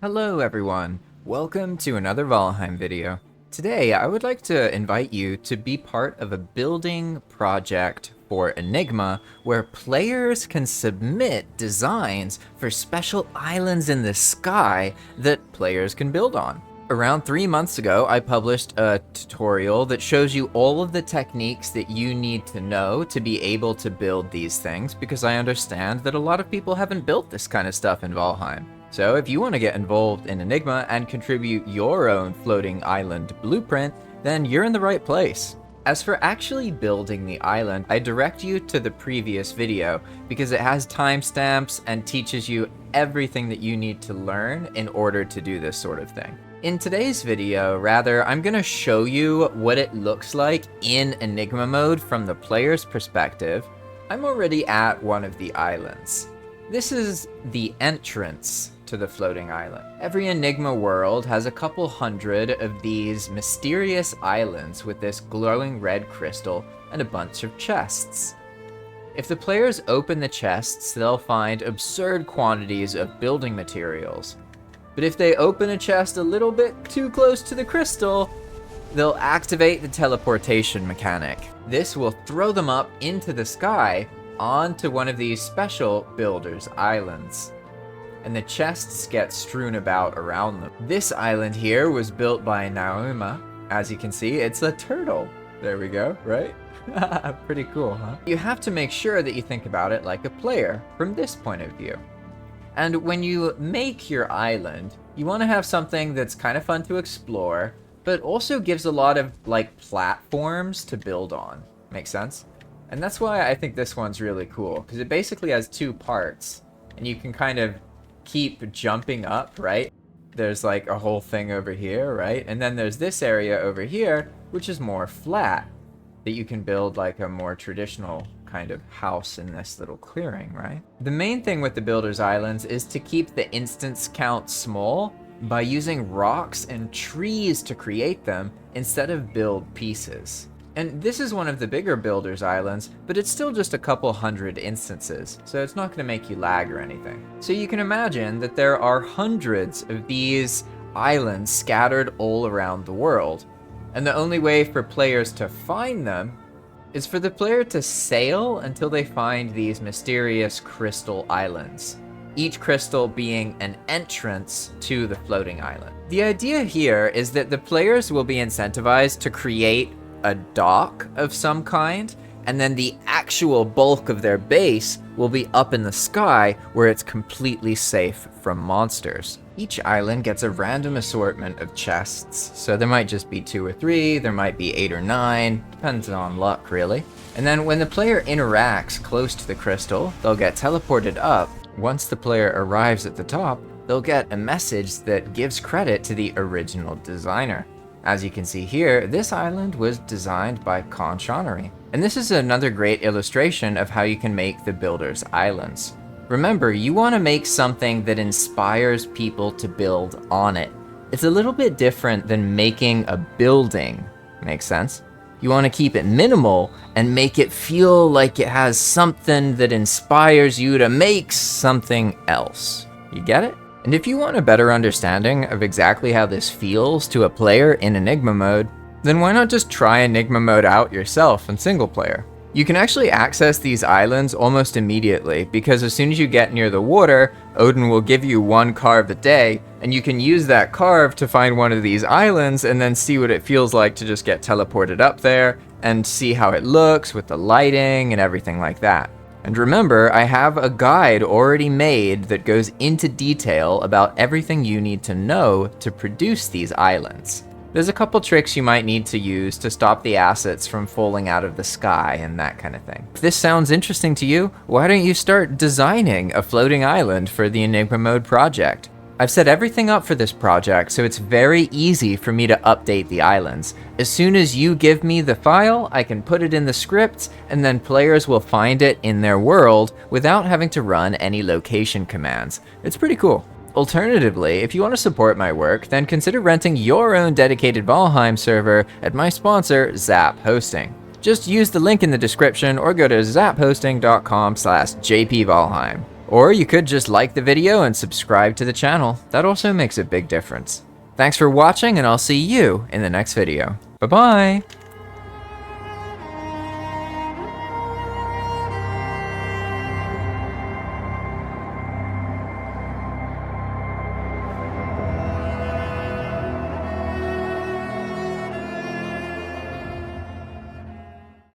Hello everyone, welcome to another Valheim video. Today I would like to invite you to be part of a building project for Enigma where players can submit designs for special islands in the sky that players can build on. Around 3 months ago, I published a tutorial that shows you all of the techniques that you need to know to be able to build these things, because I understand that a lot of people haven't built this kind of stuff in Valheim. So if you want to get involved in Enigma and contribute your own floating island blueprint, then you're in the right place. As for actually building the island, I direct you to the previous video because it has timestamps and teaches you everything that you need to learn in order to do this sort of thing. In today's video, rather, I'm going to show you what it looks like in Enigma mode from the player's perspective. I'm already at one of the islands. This is the entrance to the floating island. Every Enigma world has a couple hundred of these mysterious islands with this glowing red crystal and a bunch of chests. If the players open the chests, they'll find absurd quantities of building materials. But if they open a chest a little bit too close to the crystal, they'll activate the teleportation mechanic. This will throw them up into the sky onto one of these special builders' islands. And the chests get strewn about around them. This island here was built by Enigma. As you can see, it's a turtle. There we go, right? Pretty cool, huh? You have to make sure that you think about it like a player from this point of view. And when you make your island, you want to have something that's kind of fun to explore, but also gives a lot of platforms to build on. Make sense? And that's why I think this one's really cool, because it basically has two parts, and you can kind of keep jumping up, right? There's like a whole thing over here, right? And then there's this area over here, which is more flat, that you can build like a more traditional kind of house in this little clearing, right? The main thing with the Builder's Islands is to keep the instance count small by using rocks and trees to create them instead of build pieces. And this is one of the bigger Builder's Islands, but it's still just a couple hundred instances, so it's not going to make you lag or anything. So you can imagine that there are hundreds of these islands scattered all around the world, and the only way for players to find them is for the player to sail until they find these mysterious crystal islands, each crystal being an entrance to the floating island. The idea here is that the players will be incentivized to create a dock of some kind, and then the actual bulk of their base will be up in the sky where it's completely safe from monsters. Each island gets a random assortment of chests, so there might just be 2 or 3, there might be 8 or 9, depends on luck really. And then when the player interacts close to the crystal, they'll get teleported up. Once the player arrives at the top, they'll get a message that gives credit to the original designer. As you can see here, this island was designed by Conchonery. And this is another great illustration of how you can make the Builder's Islands. Remember, you want to make something that inspires people to build on it. It's a little bit different than making a building. Makes sense? You want to keep it minimal and make it feel like it has something that inspires you to make something else. You get it? And if you want a better understanding of exactly how this feels to a player in Enigma mode, then why not just try Enigma mode out yourself in single player? You can actually access these islands almost immediately, because as soon as you get near the water, Odin will give you 1 carve a day, and you can use that carve to find one of these islands and then see what it feels like to just get teleported up there and see how it looks with the lighting and everything like that. And remember, I have a guide already made that goes into detail about everything you need to know to produce these islands. There's a couple tricks you might need to use to stop the assets from falling out of the sky and that kind of thing. If this sounds interesting to you, why don't you start designing a floating island for the Enigma Mode project? I've set everything up for this project, so it's very easy for me to update the islands. As soon as you give me the file, I can put it in the script, and then players will find it in their world without having to run any location commands. It's pretty cool. Alternatively, if you want to support my work, then consider renting your own dedicated Valheim server at my sponsor, Zap Hosting. Just use the link in the description or go to zaphosting.com/jpvalheim. Or you could just like the video and subscribe to the channel. That also makes a big difference. Thanks for watching, and I'll see you in the next video. Bye-bye!